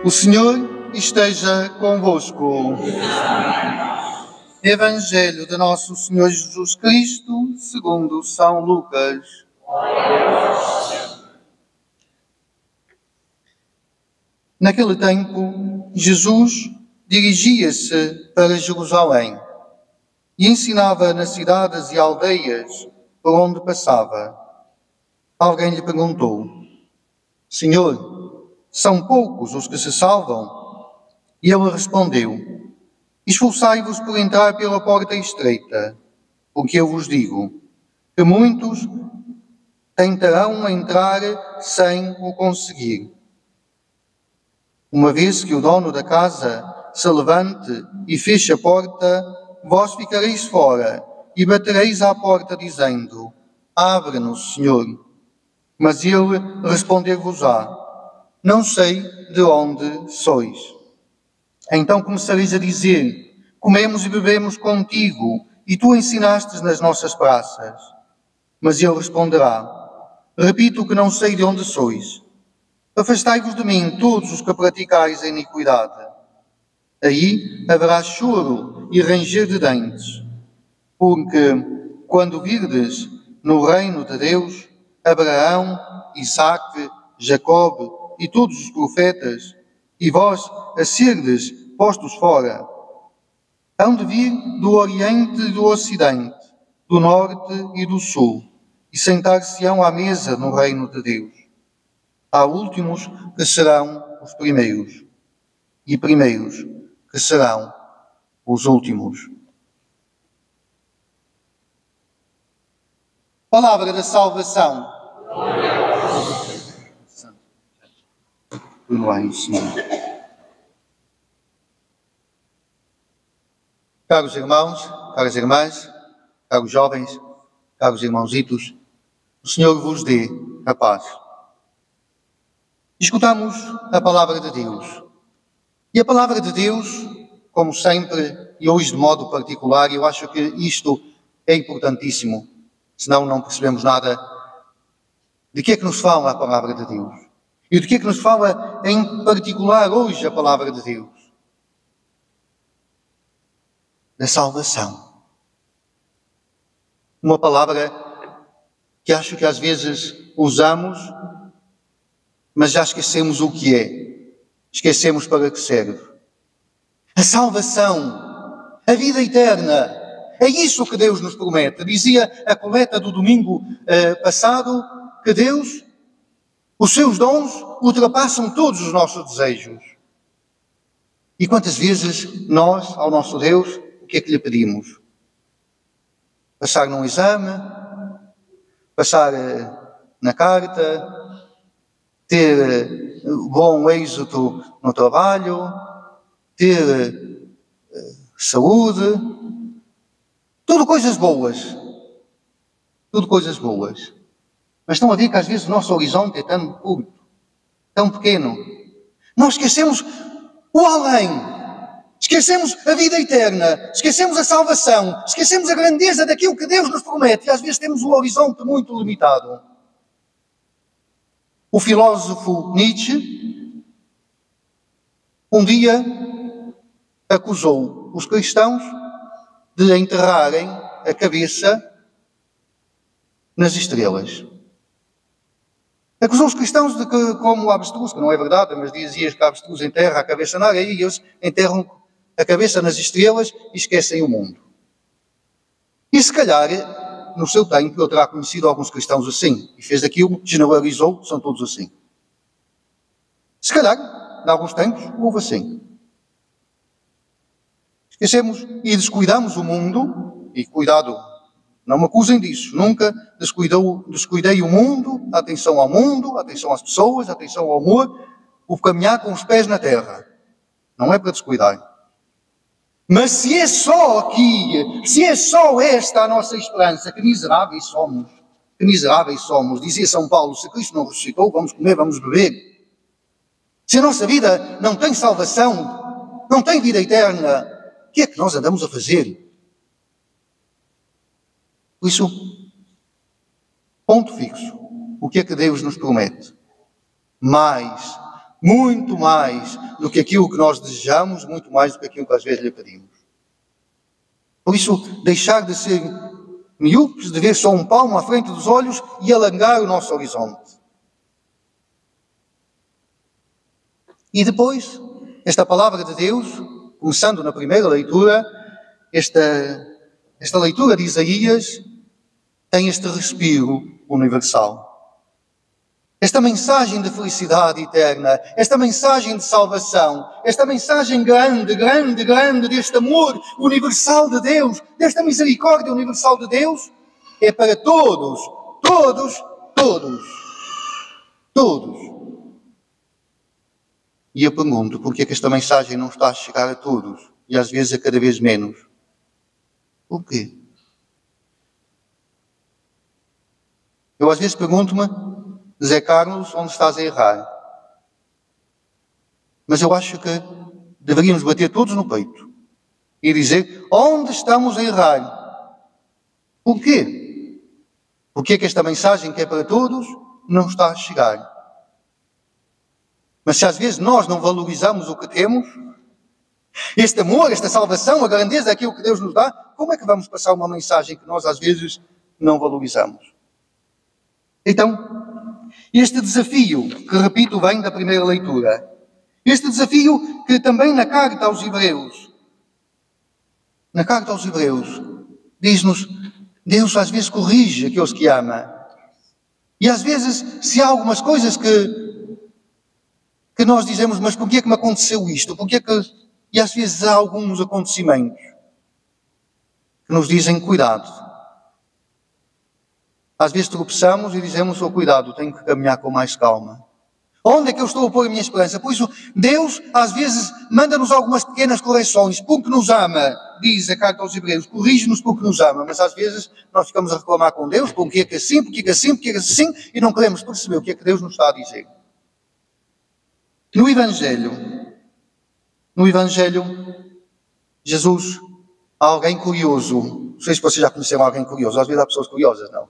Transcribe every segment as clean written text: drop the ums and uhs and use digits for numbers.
O Senhor esteja convosco. Evangelho de Nosso Senhor Jesus Cristo, segundo São Lucas. Naquele tempo, Jesus dirigia-se para Jerusalém e ensinava nas cidades e aldeias por onde passava. Alguém lhe perguntou: Senhor, são poucos os que se salvam? E ele respondeu: Esforçai-vos por entrar pela porta estreita, porque eu vos digo que muitos tentarão entrar sem o conseguir. Uma vez que o dono da casa se levante e feche a porta, vós ficareis fora e batereis à porta, dizendo: Abre-nos, Senhor. Mas ele responder-vos-á: Não sei de onde sois. Então começareis a dizer: Comemos e bebemos contigo, e tu ensinastes nas nossas praças. Mas ele responderá: Repito que não sei de onde sois. Afastai-vos de mim, todos os que praticais a iniquidade. Aí haverá choro e ranger de dentes, porque quando virdes no reino de Deus Abraão, Isaque, Jacobe e todos os profetas, e vós a serdes postos fora, hão de vir do Oriente e do Ocidente, do Norte e do Sul, e sentar-se-ão à mesa no reino de Deus. Há últimos que serão os primeiros, e primeiros que serão os últimos. Palavra da salvação. Perdoai, Senhor. Caros irmãos, caras irmãs, caros jovens, caros irmãozitos, o Senhor vos dê a paz. Escutamos a palavra de Deus. E a palavra de Deus, como sempre, e hoje de modo particular, eu acho que isto é importantíssimo, senão não percebemos nada de que é que nos fala a palavra de Deus. E de que é que nos fala em particular hoje a palavra de Deus? Da salvação. Uma palavra que acho que às vezes usamos, mas já esquecemos o que é. Esquecemos para que serve. A salvação, a vida eterna, é isso que Deus nos promete. Dizia a coleta do domingo passado que Deus, os seus dons, ultrapassam todos os nossos desejos. E quantas vezes nós, ao nosso Deus, o que é que lhe pedimos? Passar num exame, passar na carta, ter bom êxito no trabalho, ter saúde, tudo coisas boas. Tudo coisas boas. Mas estão a ver que às vezes o nosso horizonte é tão curto, tão pequeno. Nós esquecemos o além. Esquecemos a vida eterna, esquecemos a salvação, esquecemos a grandeza daquilo que Deus nos promete e às vezes temos um horizonte muito limitado. O filósofo Nietzsche um dia acusou os cristãos de enterrarem a cabeça nas estrelas. Acusou os cristãos de que, como o avestruz, que não é verdade, mas dizia que o avestruz enterra a cabeça na areia e eles enterram a cabeça nas estrelas e esquecem o mundo. E se calhar, no seu tempo, ele terá conhecido alguns cristãos assim, e fez aquilo, generalizou, são todos assim. Se calhar, em alguns tempos, houve assim. Esquecemos e descuidamos o mundo, e cuidado, não me acusem disso, nunca descuidei o mundo, a atenção ao mundo, a atenção às pessoas, a atenção ao amor, o caminhar com os pés na terra. Não é para descuidar. Mas se é só aqui, se é só esta a nossa esperança, que miseráveis somos, dizia São Paulo, se Cristo não ressuscitou, vamos comer, vamos beber. Se a nossa vida não tem salvação, não tem vida eterna, o que é que nós andamos a fazer? Por isso, ponto fixo, o que é que Deus nos promete? Mais muito mais do que aquilo que nós desejamos, muito mais do que aquilo que às vezes lhe pedimos. Por isso, deixar de ser miúpes, de ver só um palmo à frente dos olhos e alargar o nosso horizonte. E depois, esta palavra de Deus, começando na primeira leitura, esta leitura de Isaías tem este respiro universal. Esta mensagem de felicidade eterna, esta mensagem de salvação, esta mensagem grande, grande, grande deste amor universal de Deus, desta misericórdia universal de Deus, é para todos, todos, todos, todos. E eu pergunto, por que é que esta mensagem não está a chegar a todos e às vezes a cada vez menos? Por quê? Eu às vezes pergunto-me, Zé Carlos, onde estás a errar? Mas eu acho que deveríamos bater todos no peito e dizer, onde estamos a errar? Por quê? Porque é que esta mensagem que é para todos não está a chegar? Mas se às vezes nós não valorizamos o que temos, este amor, esta salvação, a grandeza daquilo que Deus nos dá, como é que vamos passar uma mensagem que nós às vezes não valorizamos? Então, este desafio, que repito vem da primeira leitura, este desafio que também na carta aos Hebreus, diz-nos, Deus às vezes corrige aqueles que ama. E às vezes, se há algumas coisas que nós dizemos, mas porquê é que me aconteceu isto? E às vezes há alguns acontecimentos que nos dizem, cuidado. Às vezes tropeçamos e dizemos, cuidado, tenho que caminhar com mais calma. Onde é que eu estou a pôr a minha esperança? Por isso, Deus, às vezes, manda-nos algumas pequenas correções, porque nos ama, diz a carta aos Hebreus, corrige-nos porque nos ama, mas às vezes nós ficamos a reclamar com Deus, porque é que assim, porque é que assim, porque é que assim, e não queremos perceber o que é que Deus nos está a dizer. No Evangelho, Jesus, há alguém curioso. Não sei se vocês já conheceram alguém curioso, às vezes há pessoas curiosas, não?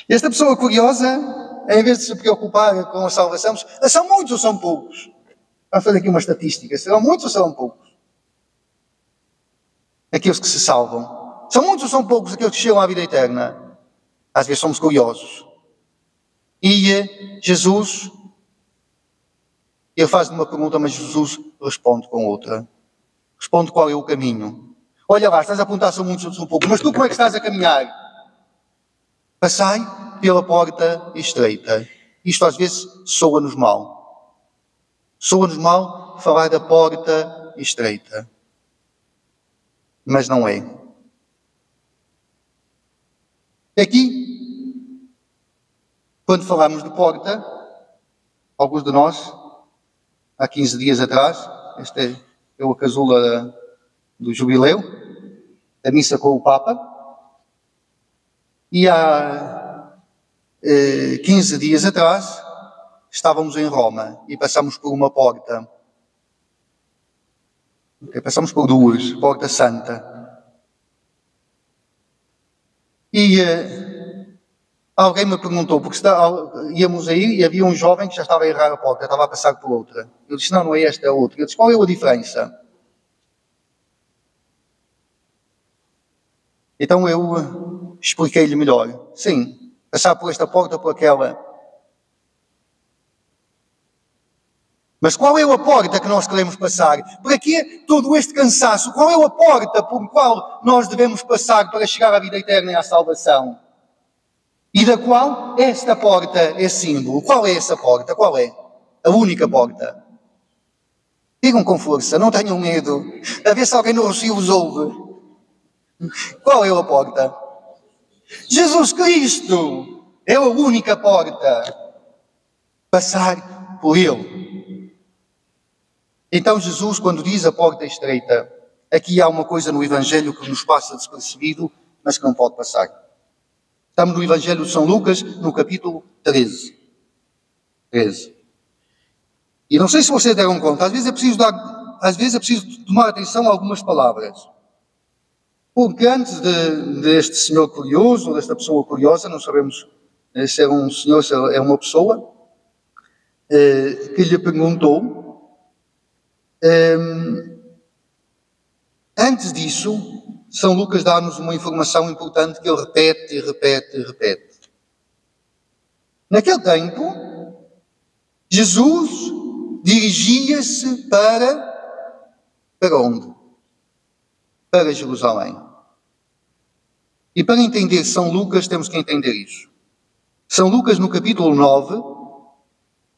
Esta pessoa curiosa, em vez de se preocupar com a salvação, são muitos ou são poucos? Vamos fazer aqui uma estatística. Serão muitos ou serão poucos? Aqueles que se salvam. São muitos ou são poucos aqueles que chegam à vida eterna? Às vezes somos curiosos. E Jesus, ele faz uma pergunta, mas Jesus responde com outra. Responde qual é o caminho. Olha lá, estás a apontar são muitos ou são poucos, mas tu como é que estás a caminhar? Passai pela porta estreita. Isto às vezes soa-nos mal. Soa-nos mal falar da porta estreita. Mas não é. Aqui, quando falamos de porta, alguns de nós, há 15 dias atrás, esta é a casula do jubileu, a missa com o Papa, e há 15 dias atrás estávamos em Roma e passamos por uma porta. Passamos por duas, Porta Santa. E alguém me perguntou, porque íamos aí e havia um jovem que já estava a errar a porta, estava a passar por outra. Eu disse, não é esta, é outra. Eu disse, qual é a diferença? Então eu expliquei-lhe melhor. Sim, passar por esta porta, por aquela. Mas qual é a porta que nós queremos passar? Para que todo este cansaço? Qual é a porta por qual nós devemos passar para chegar à vida eterna e à salvação? E da qual esta porta é símbolo. Qual é essa porta? Qual é? A única porta. Digam com força, não tenham medo. A ver se alguém no Rocio vos ouve. Qual é a porta? Jesus Cristo é a única porta. Passar por Ele. Então Jesus, quando diz a porta estreita, aqui há uma coisa no Evangelho que nos passa despercebido, mas que não pode passar. Estamos no Evangelho de São Lucas, no capítulo 13. E não sei se vocês deram conta, às vezes é preciso tomar atenção a algumas palavras. Porque antes deste senhor curioso, desta pessoa curiosa, não sabemos se é um senhor, se é uma pessoa, que lhe perguntou. Antes disso, São Lucas dá-nos uma informação importante que ele repete e repete e repete. Naquele tempo, Jesus dirigia-se para onde? Para Jerusalém. E para entender São Lucas, temos que entender isso. São Lucas, no capítulo 9,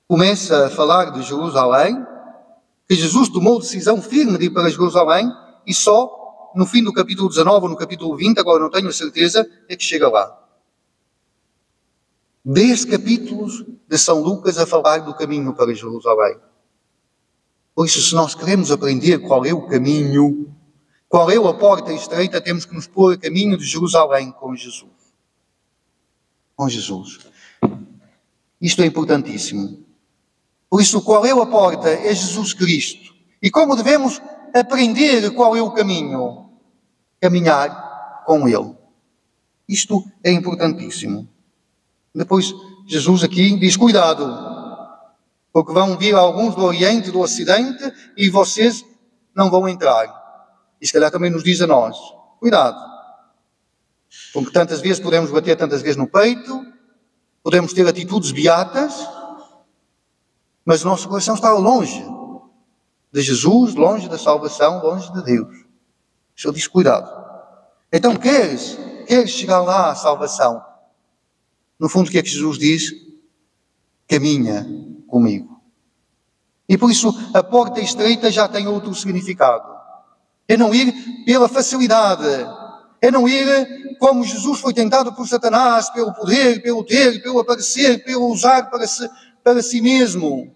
começa a falar de Jerusalém, que Jesus tomou decisão firme de ir para Jerusalém, e só no fim do capítulo 19 ou no capítulo 20, agora não tenho a certeza, é que chega lá. 10 capítulos de São Lucas a falar do caminho para Jerusalém. Por isso, se nós queremos aprender qual é o caminho, qual é a porta estreita, temos que nos pôr a caminho de Jerusalém com Jesus. Com Jesus. Isto é importantíssimo. Por isso, qual é a porta? É Jesus Cristo. E como devemos aprender qual é o caminho? Caminhar com Ele. Isto é importantíssimo. Depois, Jesus aqui diz, cuidado, porque vão vir alguns do Oriente, do Ocidente, e vocês não vão entrar. E se calhar também nos diz a nós, cuidado, porque tantas vezes podemos bater tantas vezes no peito, podemos ter atitudes beatas, mas o nosso coração está longe de Jesus, longe da salvação, longe de Deus. O Senhor diz, cuidado. Então queres chegar lá à salvação? No fundo, o que é que Jesus diz? Caminha comigo. E por isso, a porta estreita já tem outro significado. É não ir pela facilidade. É não ir como Jesus foi tentado por Satanás, pelo poder, pelo ter, pelo aparecer, pelo usar para si mesmo.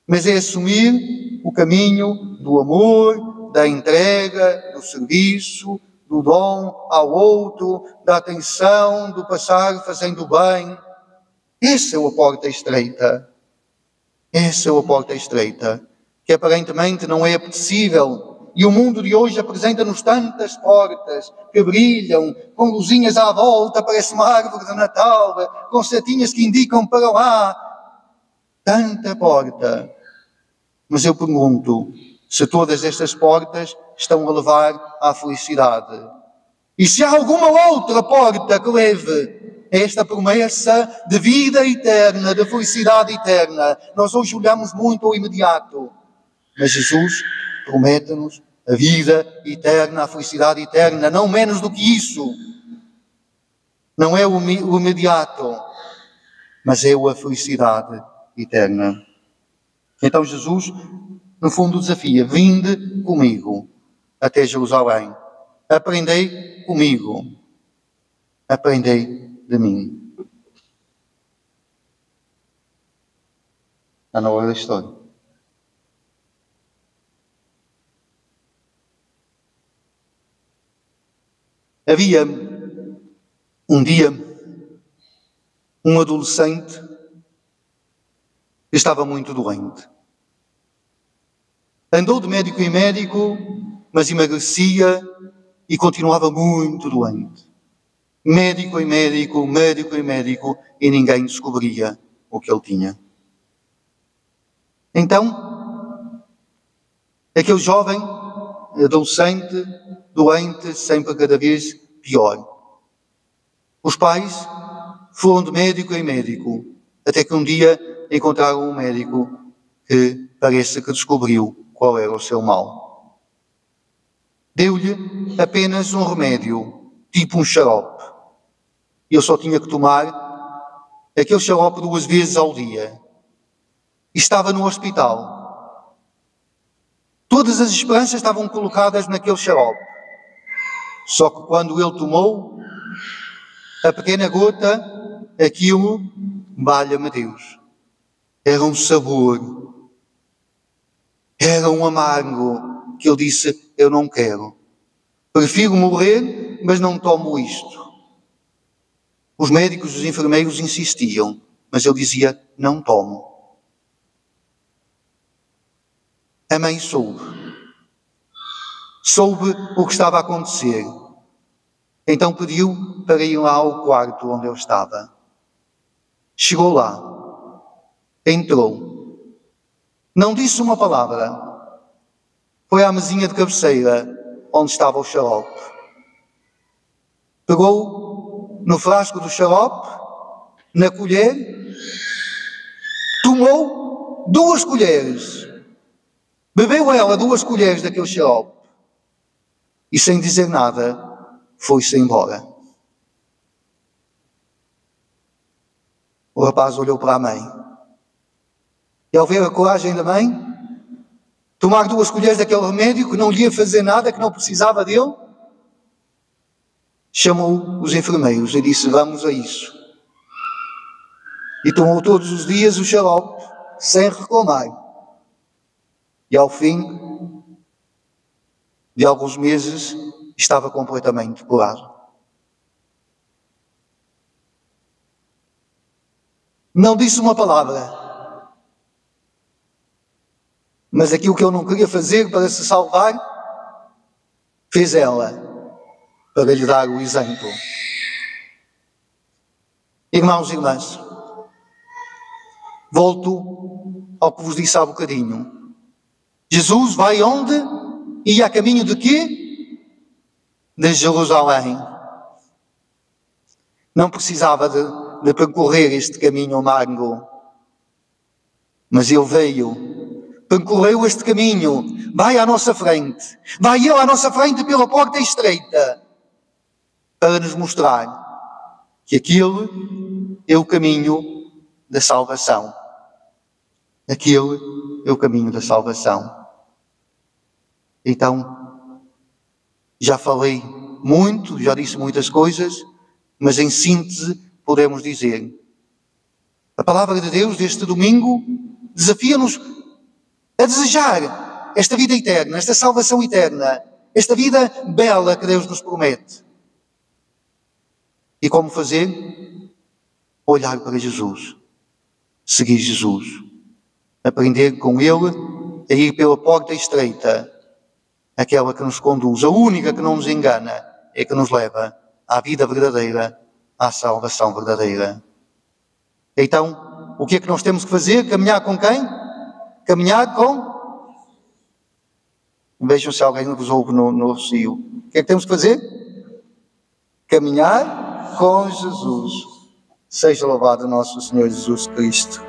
Mas é assumir o caminho do amor, da entrega, do serviço, do dom ao outro, da atenção, do passar fazendo bem. Essa é a porta estreita. Essa é a porta estreita, que aparentemente não é apetecível. E o mundo de hoje apresenta-nos tantas portas que brilham, com luzinhas à volta, parece uma árvore de Natal, com setinhas que indicam para lá. Tanta porta. Mas eu pergunto, se todas estas portas estão a levar à felicidade? E se há alguma outra porta que leve a esta promessa de vida eterna, de felicidade eterna? Nós hoje olhamos muito ao imediato, mas Jesus promete-nos a vida eterna, a felicidade eterna, não menos do que isso. Não é o imediato, mas é a felicidade eterna. Então Jesus, no fundo, desafia, vinde comigo até Jerusalém. Aprendei comigo. Aprendei de mim. Está na hora da história. Havia um dia um adolescente que estava muito doente. Andou de médico em médico, mas emagrecia e continuava muito doente. Médico em médico, médico em médico, e ninguém descobria o que ele tinha. Então, aquele jovem, adolescente, doente, sempre cada vez pior. Os pais foram de médico em médico, até que um dia encontraram um médico que parece que descobriu qual era o seu mal. Deu-lhe apenas um remédio, tipo um xarope. E ele só tinha que tomar aquele xarope 2 vezes ao dia. E estava no hospital. Todas as esperanças estavam colocadas naquele xarope. Só que quando ele tomou a pequena gota, aquilo, valha-me Deus, era um sabor, era um amargo, que ele disse, eu não quero. Prefiro morrer, mas não tomo isto. Os médicos e os enfermeiros insistiam, mas ele dizia, não tomo. A mãe soube o que estava a acontecer. Então pediu para ir lá ao quarto onde eu estava. Chegou lá. Entrou. Não disse uma palavra. Foi à mesinha de cabeceira onde estava o xarope. Pegou no frasco do xarope, na colher, tomou 2 colheres. Bebeu ela 2 colheres daquele xarope. E sem dizer nada, foi-se embora. O rapaz olhou para a mãe. E ao ver a coragem da mãe, tomar 2 colheres daquele remédio que não lhe ia fazer nada, que não precisava dele, chamou os enfermeiros e disse: vamos a isso. E tomou todos os dias o xarope, sem reclamar. E ao fim de alguns meses, estava completamente curado. Não disse uma palavra. Mas aquilo que ele não queria fazer para se salvar, fez ela, para lhe dar o exemplo. Irmãos e irmãs, volto ao que vos disse há bocadinho. Jesus vai onde? E a caminho de quê? De Jerusalém. Não precisava de percorrer este caminho amargo, mas ele veio, percorreu este caminho, vai à nossa frente, vai ele à nossa frente pela porta estreita, para nos mostrar que aquele é o caminho da salvação. Aquele é o caminho da salvação. Então, já falei muito, já disse muitas coisas, mas em síntese podemos dizer: a palavra de Deus deste domingo desafia-nos a desejar esta vida eterna, esta salvação eterna, esta vida bela que Deus nos promete. E como fazer? Olhar para Jesus, seguir Jesus, aprender com Ele a ir pela porta estreita, aquela que nos conduz, a única que não nos engana, é que nos leva à vida verdadeira, à salvação verdadeira. Então, o que é que nós temos que fazer? Caminhar com quem? Caminhar com... Vejam se alguém nos ouve no Rocio. O que é que temos que fazer? Caminhar com Jesus. Seja louvado nosso Senhor Jesus Cristo.